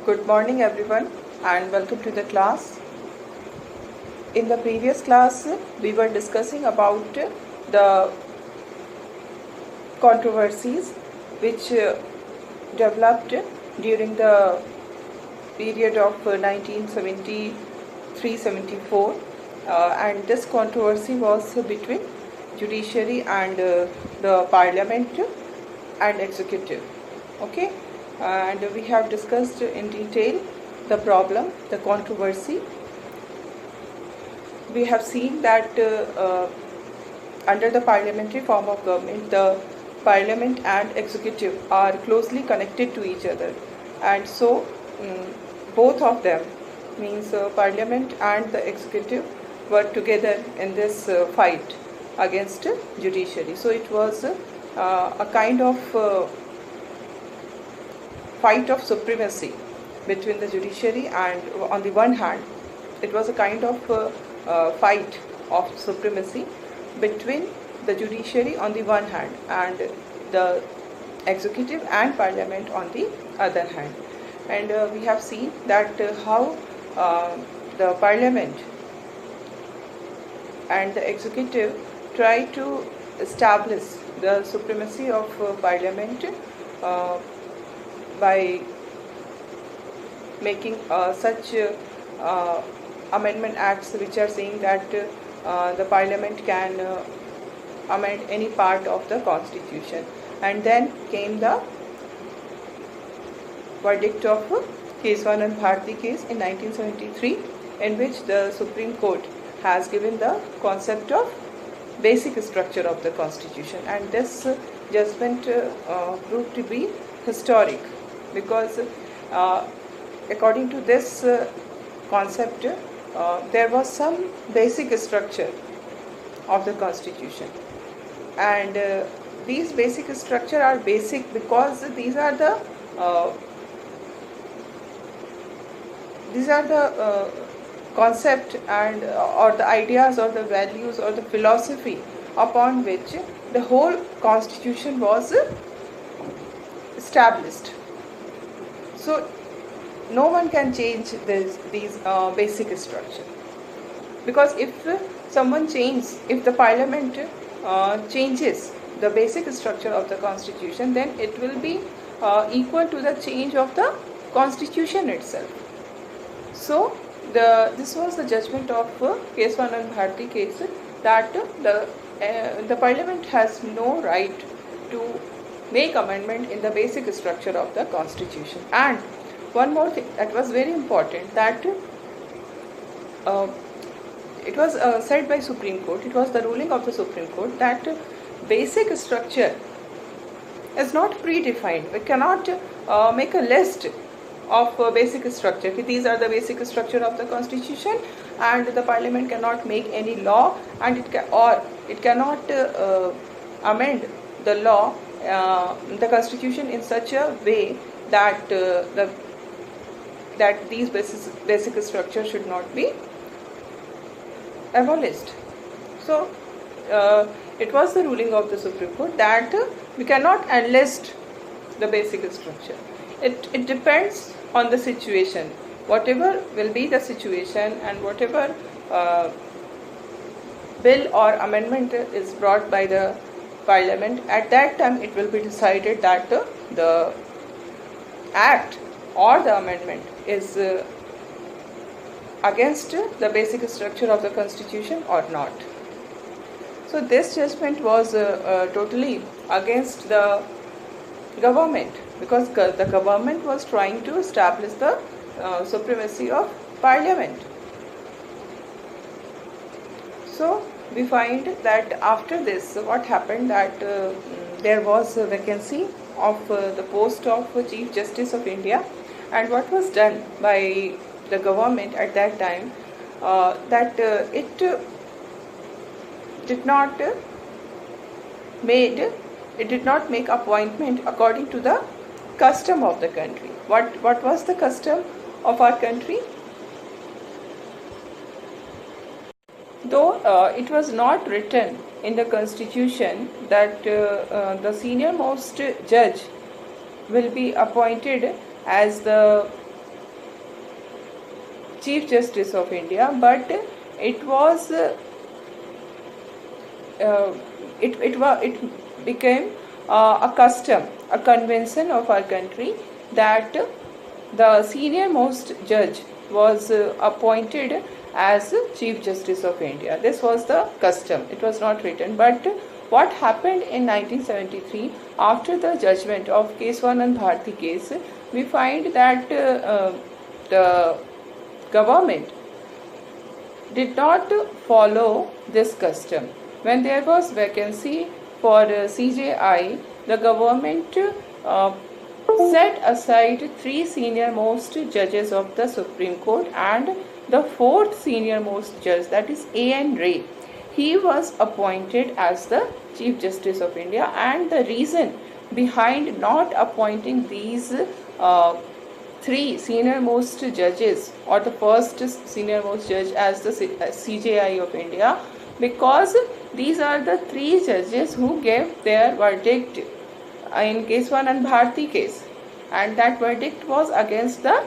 Good morning everyone and welcome to the class. In the previous class we were discussing about the controversies which developed during the period of 1973-74 and this controversy was between judiciary and the parliament and executive. Okay, and we have discussed in detail the problem, the controversy. We have seen that under the parliamentary form of government, the parliament and executive are closely connected to each other, and so both of them, means parliament and the executive, were together in this fight against judiciary. So it was a kind of fight of supremacy between the judiciary, and on the one hand it was a kind of fight of supremacy between the judiciary on the one hand and the executive and parliament on the other hand. And we have seen that how the parliament and the executive try to establish the supremacy of parliament by making such amendment acts which are saying that the parliament can amend any part of the constitution. And then came the verdict of Keswanand Bharti case in 1973, in which the Supreme Court has given the concept of basic structure of the constitution, and this judgment proved to be historic because according to this concept there was some basic structure of the constitution, and these basic structure are basic because these are the concept and or the ideas or the values or the philosophy upon which the whole constitution was established. So no one can change these basic structure, because if the parliament changes the basic structure of the constitution, then it will be equal to the change of the constitution itself. So this was the judgment of Keswanand Bharti case, that the parliament has no right to make amendment in the basic structure of the constitution. And one more thing that was very important, that it was said by Supreme Court, it was the ruling of the Supreme Court, that basic structure is not predefined. We cannot make a list of basic structure. These are the basic structure of the constitution, and the parliament cannot make any law, and it cannot amend the law, the constitution in such a way that that these basic structure should not be abolished. So it was the ruling of the Supreme Court that we cannot enlist the basic structure. It depends on the situation. Whatever will be the situation and whatever bill or amendment is brought by the parliament, at that time it will be decided that the act or the amendment is against the basic structure of the constitution or not. So this judgment was totally against the government, because the government was trying to establish the supremacy of parliament. So we find that after this, what happened, that there was a vacancy of the post of Chief Justice of India, and what was done by the government at that time, that it did not make appointment according to the custom of the country. What was the custom of our country? Though it was not written in the constitution that the senior most judge will be appointed as the Chief Justice of India, but it was it became a custom, a convention of our country that the senior most judge was appointed as Chief Justice of India. This was the custom. It was not written. But what happened in 1973 after the judgment of Keswanand Bharti case, we find that the government did not follow this custom. When there was vacancy for CJI, the government set aside 3 senior most judges of the Supreme Court and the 4th senior most judge, that is A.N. Ray. He was appointed as the Chief Justice of India, and the reason behind not appointing these 3 senior most judges or the first senior most judge as the CJI of India, because these are the 3 judges who gave their verdict in Keswanand Bharti case, and that verdict was against the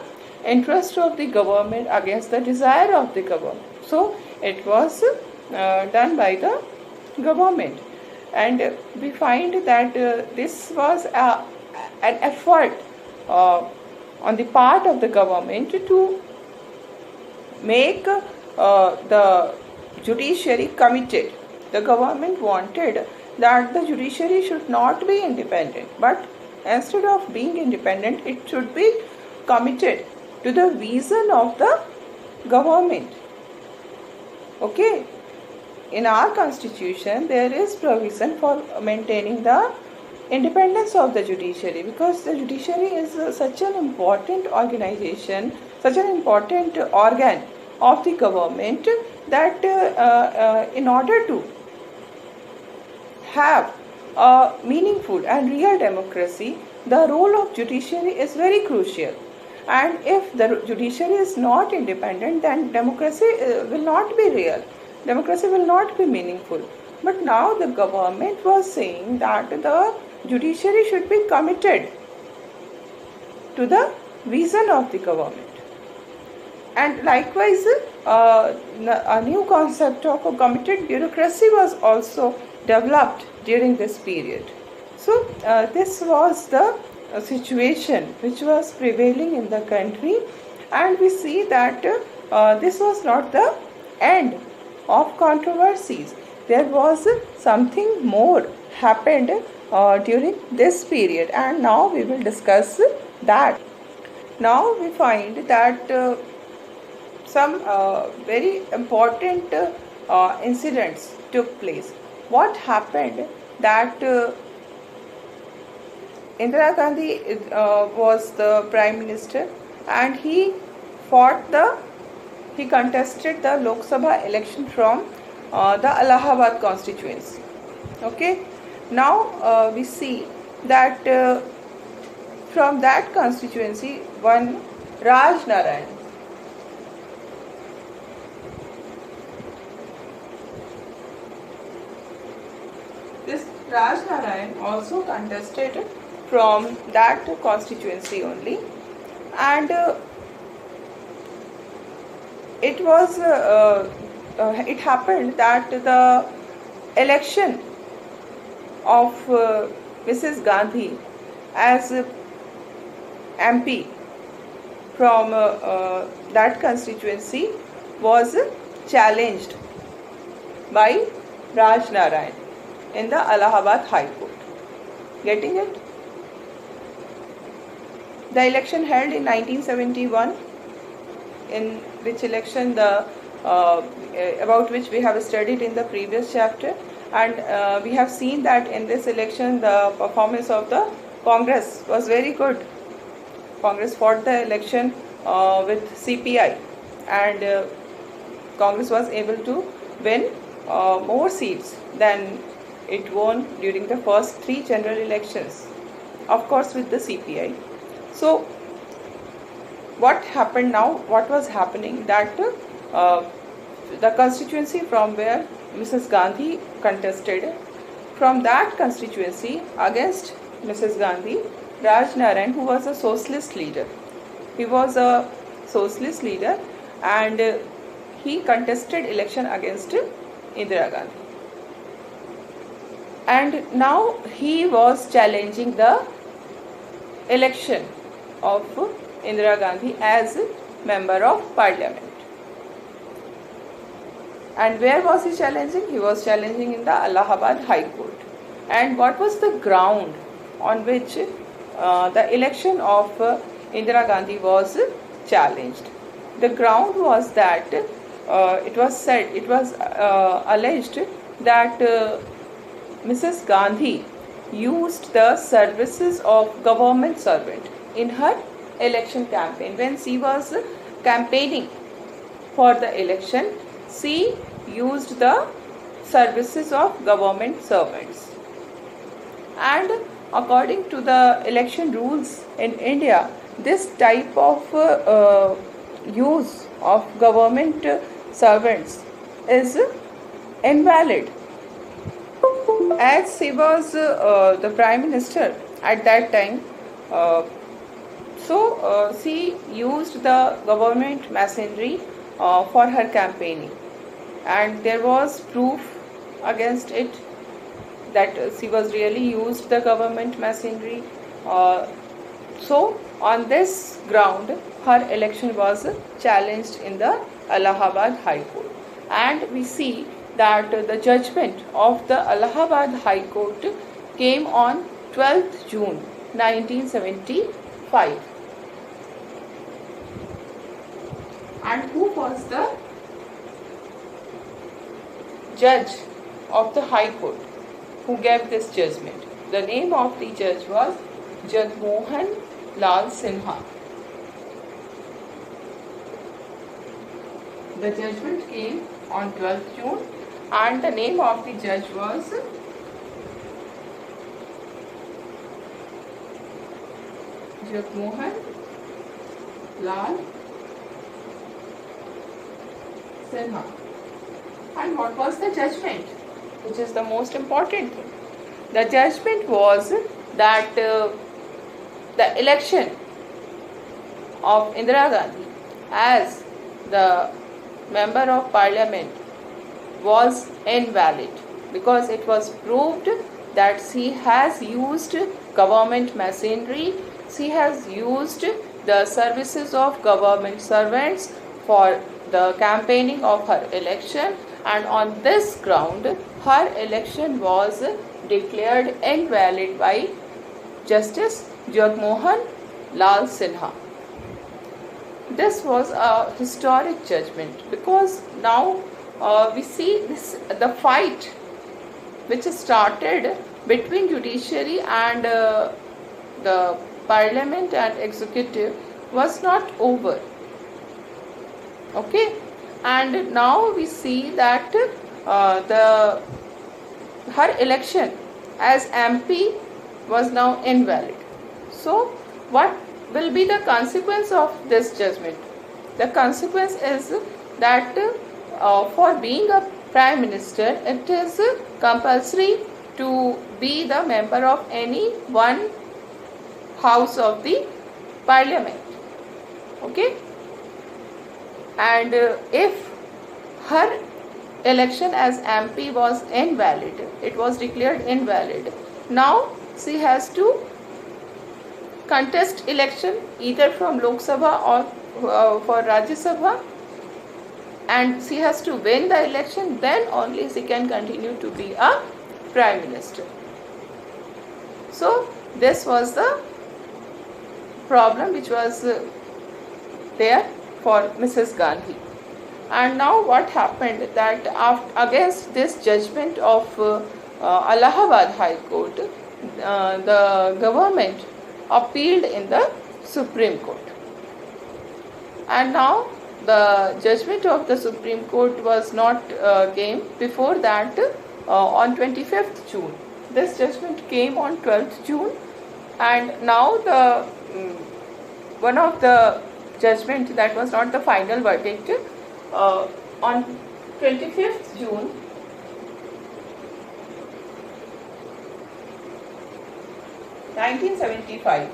interest of the government, against the desire of the government. So it was done by the government, and we find that this was an effort on the part of the government to make the judiciary committed. The government wanted that the judiciary should not be independent, but instead of being independent, it should be committed to the vision of the government. Okay, in our constitution there is provision for maintaining the independence of the judiciary, because the judiciary is such an important organization, such an important organ of the government, that in order to have a meaningful and real democracy, the role of judiciary is very crucial. And if the judiciary is not independent, then democracy will not be real. Democracy will not be meaningful. But now the government was saying that the judiciary should be committed to the vision of the government. And likewise, a new concept of a committed bureaucracy was also developed during this period. So this was the situation which was prevailing in the country, and we see that this was not the end of controversies. There was something more happened during this period, and now we will discuss that. Now we find that some very important incidents took place. What happened that Indira Gandhi was the Prime Minister, and he contested the Lok Sabha election from the Allahabad constituency. Okay, now we see that from that constituency one Raj Narayan, this Raj Narayan also contested from that constituency only, and it happened that the election of Mrs. Gandhi as MP from that constituency was challenged by Raj Narayan in the Allahabad High Court. Getting it? The election held in 1971, in which election about which we have studied in the previous chapter, and we have seen that in this election the performance of the Congress was very good. Congress fought the election with CPI, and Congress was able to win more seats than it won during the first 3 general elections, of course with the CPI. So what happened now? What was happening that the constituency from where Mrs. Gandhi contested, from that constituency against Mrs. Gandhi, Raj Narayan, who was a socialist leader, he was a socialist leader, and he contested election against Indira Gandhi. And now he was challenging the election of Indira Gandhi as member of parliament. And where was he challenging? He was challenging in the Allahabad High Court. And what was the ground on which the election of Indira Gandhi was challenged? The ground was that it was alleged that Mrs. Gandhi used the services of government servant in her election campaign. When she was campaigning for the election, she used the services of government servants. And according to the election rules in India, this type of use of government servants is invalid. As she was the Prime Minister at that time, she used the government machinery for her campaigning, and there was proof against it that she was really used the government machinery. So on this ground, her election was challenged in the Allahabad High Court, and we see that the judgment of the Allahabad High Court came on 12th June 1975. And who was the judge of the High Court who gave this judgment? The name of the judge was Jagmohan Lal Sinha. The judgment came on 12th June, and the name of the judge was Jagmohan Lal Sinha. And what was the judgment? Which is the most important thing. The judgment was that the election of Indira Gandhi as the member of parliament was invalid because it was proved that she has used government machinery, she has used the services of government servants for the campaigning of her election, and on this ground her election was declared invalid by Justice Jagmohan Lal Sinha. This was a historic judgment because now we see the fight which started between judiciary and the parliament and executive was not over. Okay, and now we see that her election as MP was now invalid. So what will be the consequence of this judgment? The consequence is that for being a Prime Minister, it is compulsory to be the member of any one house of the parliament. Okay, and if her election as MP was invalid, it was declared invalid, now she has to contest election either from Lok Sabha or for Rajya Sabha, and she has to win the election, then only she can continue to be a Prime Minister. So this was the problem which was there for Mrs. Gandhi. And now what happened that against this judgment of Allahabad High Court, the government appealed in the Supreme Court. And now the judgment of the Supreme Court was not came before that on 25th June. This judgment came on 12th June, and now the one of the judgment that was not the final verdict on 25th June 1975,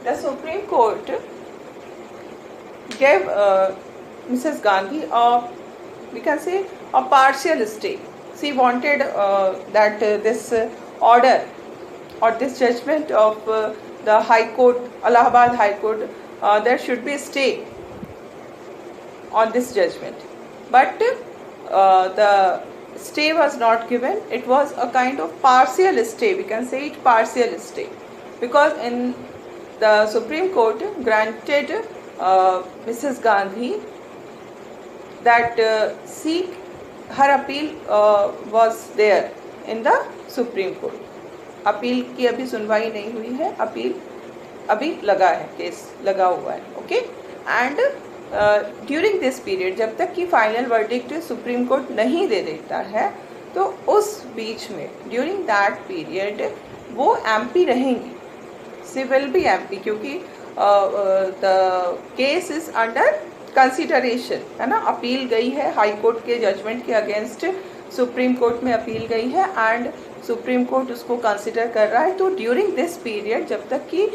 the Supreme Court gave Mrs. Gandhi we can say a partial stay. She wanted that this order or this judgment of the High Court, Allahabad High Court, there should be a stay on this judgment. But the stay was not given. It was a kind of partial stay. We can say it partial stay, because in the Supreme Court granted Mrs. Gandhi that her appeal was there in the Supreme Court. Appeal की अभी सुनवाई नहीं हुई है, appeal अभी लगा है, case लगा हुआ है. Okay. And during this period, जब तक कि फाइनल वर्डिक्ट सुप्रीम कोर्ट नहीं दे देता है, तो उस बीच में ड्यूरिंग दैट पीरियड वो एमपी रहेंगी. शी विल बी एमपी, क्योंकि the case is under consideration, है ना. अपील गई है हाई कोर्ट के जजमेंट के अगेंस्ट, सुप्रीम कोर्ट में अपील गई है एंड सुप्रीम कोर्ट उसको कंसिडर कर रहा है. तो ड्यूरिंग दिस पीरियड, जब तक कि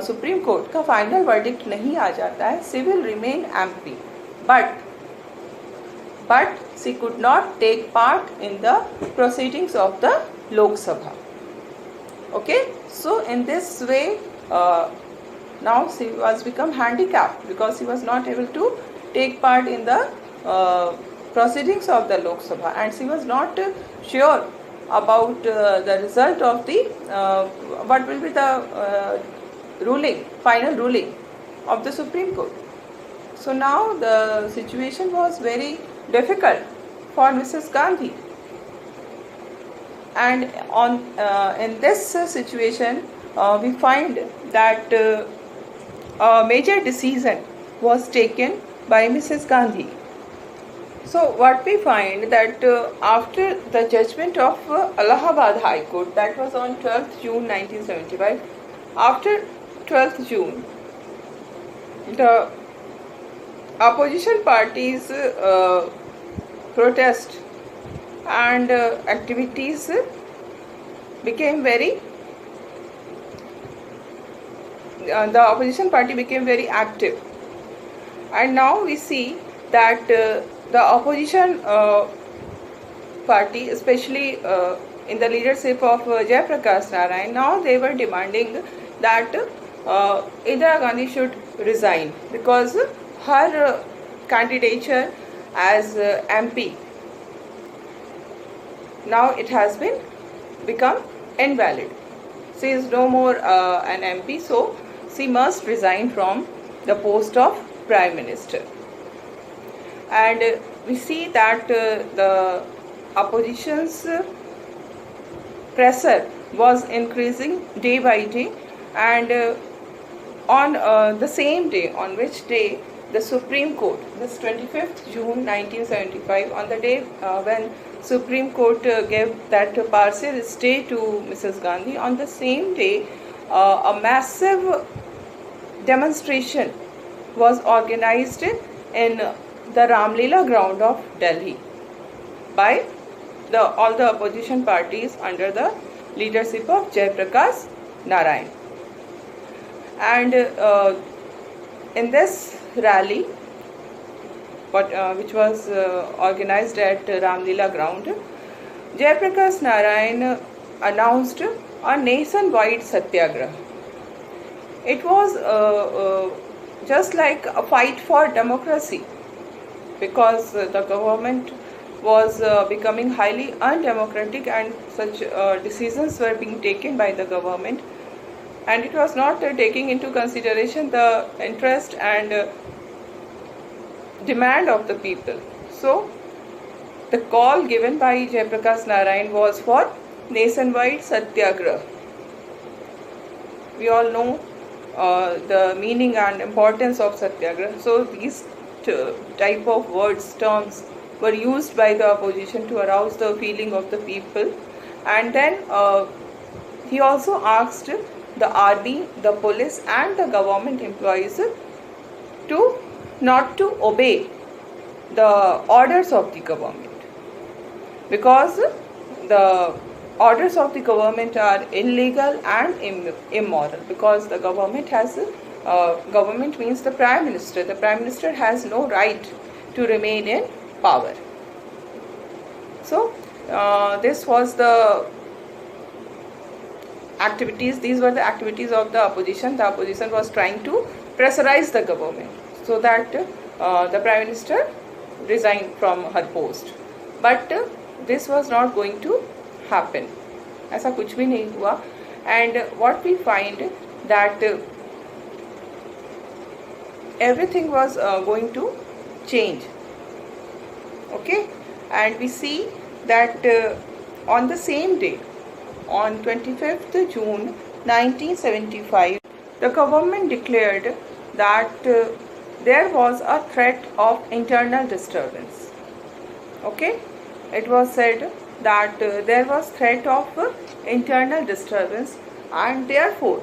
सुप्रीम कोर्ट का फाइनल वर्डिक्ट नहीं आ जाता है, she will remain MP. But she could not take part in the proceedings of the Lok Sabha. Okay. So in this way now she was become handicapped because she was not able to take part in the proceedings of the Lok Sabha, and she was not sure about the result of the what will be the final ruling of the Supreme Court. So now the situation was very difficult for Mrs. Gandhi, and in this situation we find that a major decision was taken by Mrs. Gandhi. So what we find that after the judgment of Allahabad High Court, that was on 12th June 1975, after 12th June, the opposition parties protest and activities became very the opposition party became very active, and now we see that the opposition party, especially in the leadership of Jayaprakash Narayan, now they were demanding that Indira Gandhi should resign, because her candidature as MP, now it has been become invalid. She is no more an MP, so she must resign from the post of Prime Minister. And we see that the opposition's pressure was increasing day by day, and on the same day, on which day the Supreme Court, this 25th June 1975, on the day when Supreme Court gave that partial stay to Mrs. Gandhi, on the same day a massive demonstration was organized in the Ramlila ground of Delhi by all the opposition parties under the leadership of Jayaprakash Narayan. And in this rally, which was organized at Ramlila ground, Jayaprakash Narayan announced a nationwide satyagraha. It was just like a fight for democracy, because the government was becoming highly undemocratic, and such decisions were being taken by the government, and it was not taking into consideration the interest and demand of the people. So the call given by Jayaprakash Narayan was for nationwide satyagraha. We all know the meaning and importance of satyagraha. So these type of words, terms were used by the opposition to arouse the feeling of the people. And then he also asked the army, the police and the government employees to not to obey the orders of the government, because the orders of the government are illegal and immoral, because the government has government means the Prime Minister. The Prime Minister has no right to remain in power. So this was the activities, these were the activities of the opposition. The opposition was trying to pressurize the government so that the Prime Minister resigned from her post. But this was not going to happen. ऐसा कुछ भी नहीं हुआ. And what we find that everything was going to change. Okay, and we see that on the same day, on 25th June 1975, the government declared that there was a threat of internal disturbance. Okay, it was said that there was threat of internal disturbance, and therefore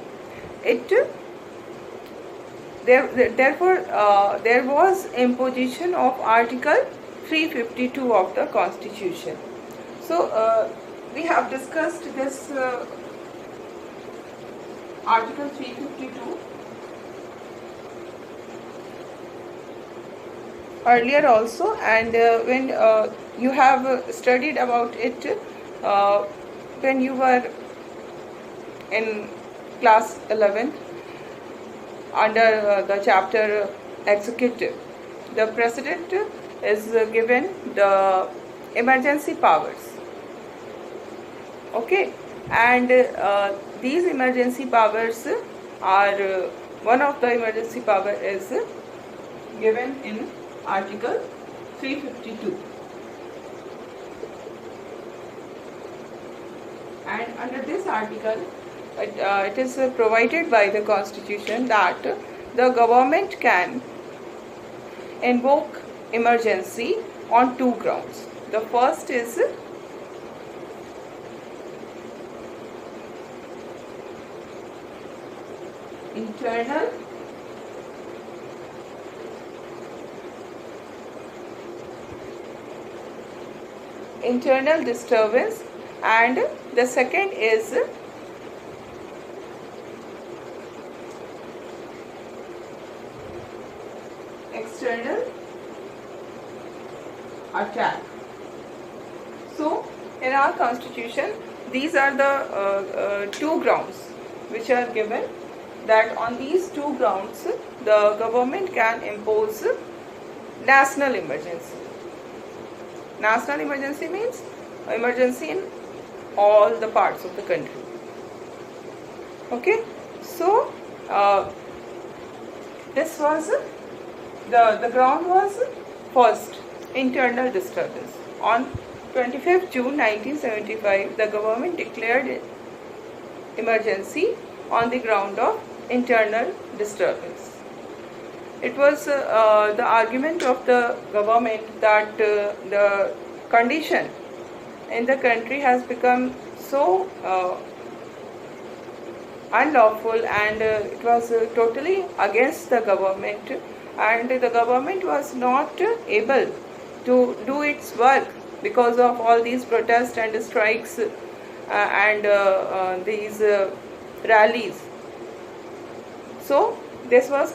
there was imposition of Article 352 of the Constitution. So we have discussed this Article 352 earlier also, and when you have studied about it when you were in class 11 under the chapter executive, the president is given the emergency powers. Okay, and these emergency powers are one of the emergency power is given in Article 352, and under this article it is provided by the Constitution that the government can invoke emergency on two grounds. The first is internal disturbance, and the second is external attack. So in our Constitution, these are the two grounds which are given, that on these two grounds the government can impose national emergency. National emergency means emergency in all the parts of the country. Okay, so this was the ground was first internal disturbance. On 25th June 1975, the government declared emergency on the ground of internal disturbance. It was the argument of the government that the condition in the country has become so unlawful, and it was totally against the government, and the government was not able to do its work because of all these protests and strikes and these rallies. So this was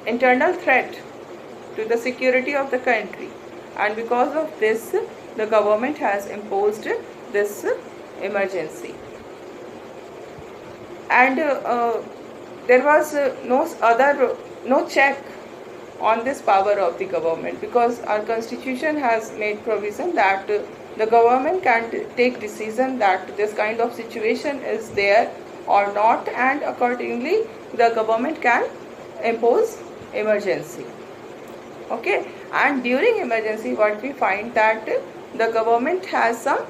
internal threat to the security of the country, and because of this the government has imposed this emergency. And there was no check on this power of the government, because our Constitution has made provision that the government can take decision that this kind of situation is there or not, and accordingly the government can impose emergency. Okay, and during emergency what we find that the government has some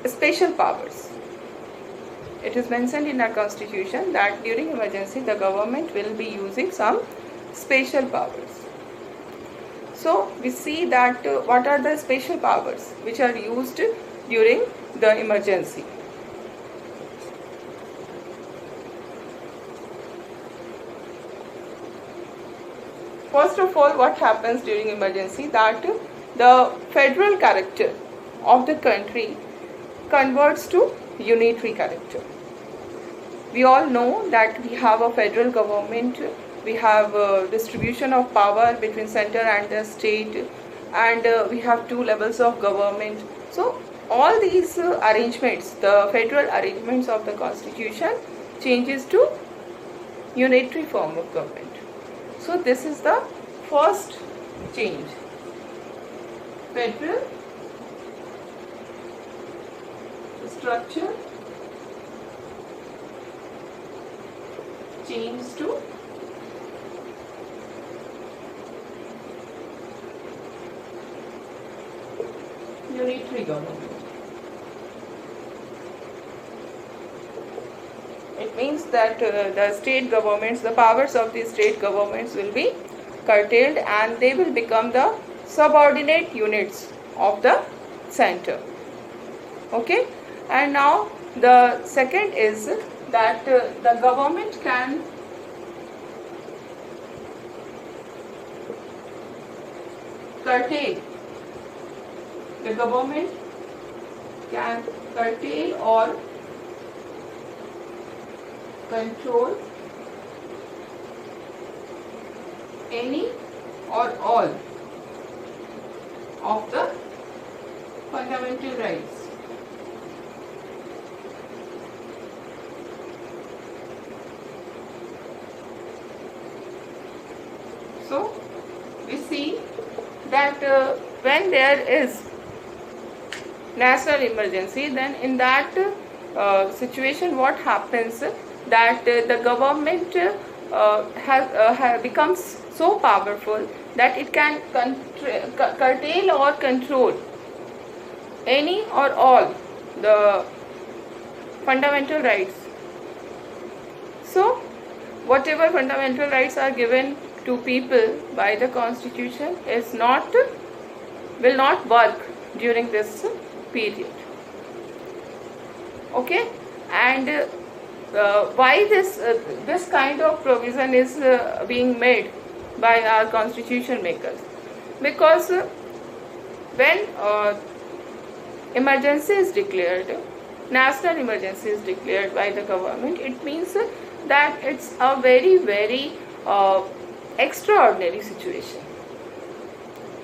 special powers. It is mentioned in our Constitution that during emergency the government will be using some special powers. So we see that what are the special powers which are used during the emergency. First of all, what happens during emergency, that the federal character of the country converts to unitary character. we all know that we have a federal government, we have a distribution of power between center and the state, and we have two levels of government. So all these arrangements, the federal arrangements of the constitution changes to unitary form of government. So this is the first change. Federal structure change to unitary government. It means that the state governments, the powers of the state governments will be curtailed and they will become the subordinate units of the center. Okay, and now the second is that the government can curtail. The government can curtail or control any or all of the fundamental rights. So we see that when there is national emergency, then in that situation what happens, that the government becomes so powerful that it can curtail or control any or all the fundamental rights. So whatever fundamental rights are given to people by the constitution will not work during this period. Okay, and why this kind of provision is being made by our constitution makers? Because when emergency is declared, national emergency is declared by the government, it means that it's a very, very extraordinary situation.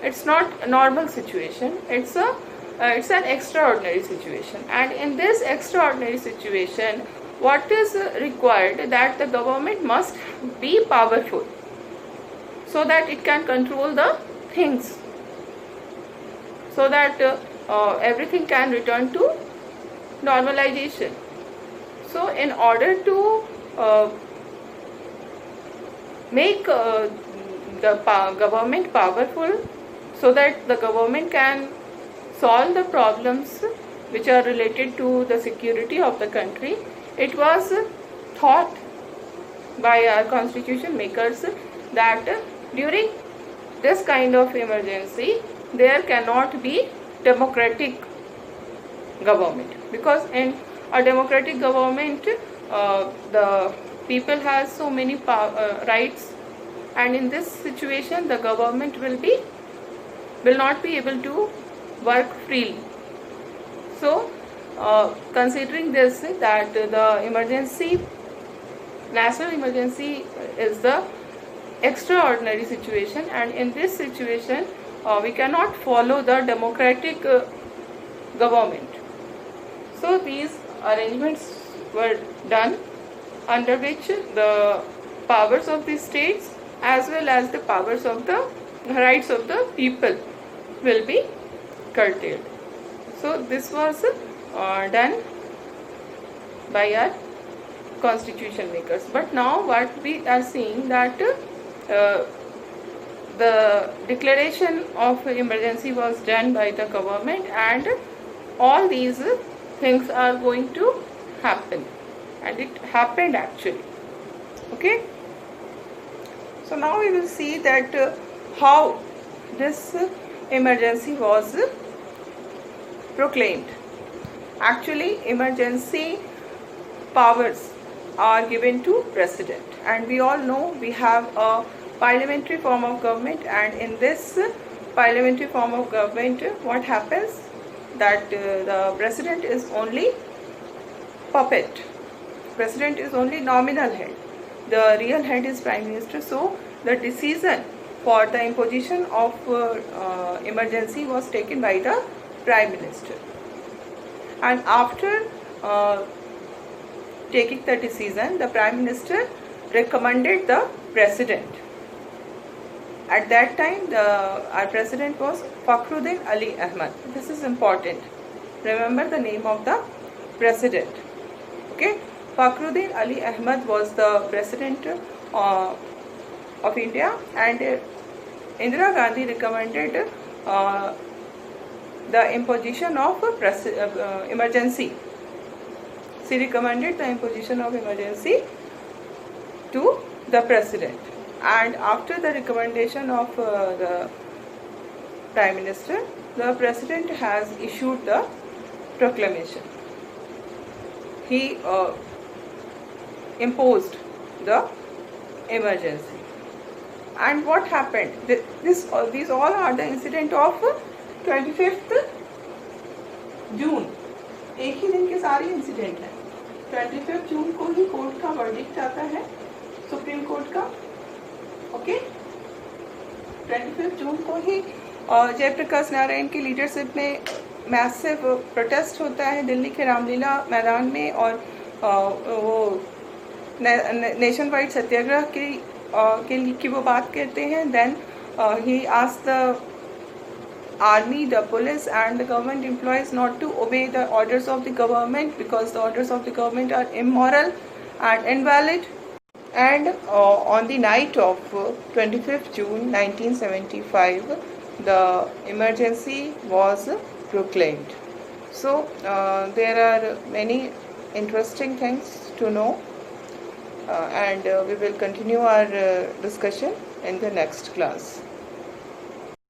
It's not a normal situation, it's an extraordinary situation, and in this extraordinary situation what is required, that the government must be powerful so that it can control the things, so that everything can return to normalization. So in order to make the government powerful, so that the government can solve the problems which are related to the security of the country, it was thought by our constitution makers that during this kind of emergency there cannot be democratic government, because in a democratic government the people has so many rights, and in this situation the government will not be able to work freely. So considering this, that the emergency, national emergency is the extraordinary situation, and in this situation we cannot follow the democratic government. So these arrangements were done, under which the powers of the states as well as the powers of the rights of the people will be curtailed. So this was done by our constitution makers. But now what we are seeing, that the declaration of emergency was done by the government, and all these things are going to happen, and it happened actually. Okay, so now we will see that how this emergency was proclaimed. Actually, emergency powers are given to president, and we all know we have a parliamentary form of government, and in this parliamentary form of government what happens, that the president is only puppet president is only nominal head. The real head is Prime Minister. So the decision for the imposition of emergency was taken by the Prime Minister. And after taking the decision, the Prime Minister recommended the President. At that time, our President was Fakhruddin Ali Ahmad. This is important. Remember the name of the President. Okay, Fakhruddin Ali Ahmad was the President of India, and Indira Gandhi recommended the imposition of emergency. She recommended the imposition of emergency to the President, and after the recommendation of the Prime Minister, the President has issued the proclamation. He imposed the emergency. And what happened? These all are the incident of 25th जून. एक ही दिन के सारे incident हैं. 25 जून को ही court का verdict आता है, supreme court का. ओके, 25 जून को ही जयप्रकाश नारायण की लीडरशिप में मैसिव प्रोटेस्ट होता है दिल्ली के रामलीला मैदान में, और वो नेशन वाइड सत्याग्रह की वो बात करते हैं. Then he asked the army, the police and the government employees not to obey the orders of the government, because the orders of the government are immoral and invalid. And on the night of 25th June 1975, the emergency was proclaimed. So there are many interesting things to know, and we will continue our discussion in the next class.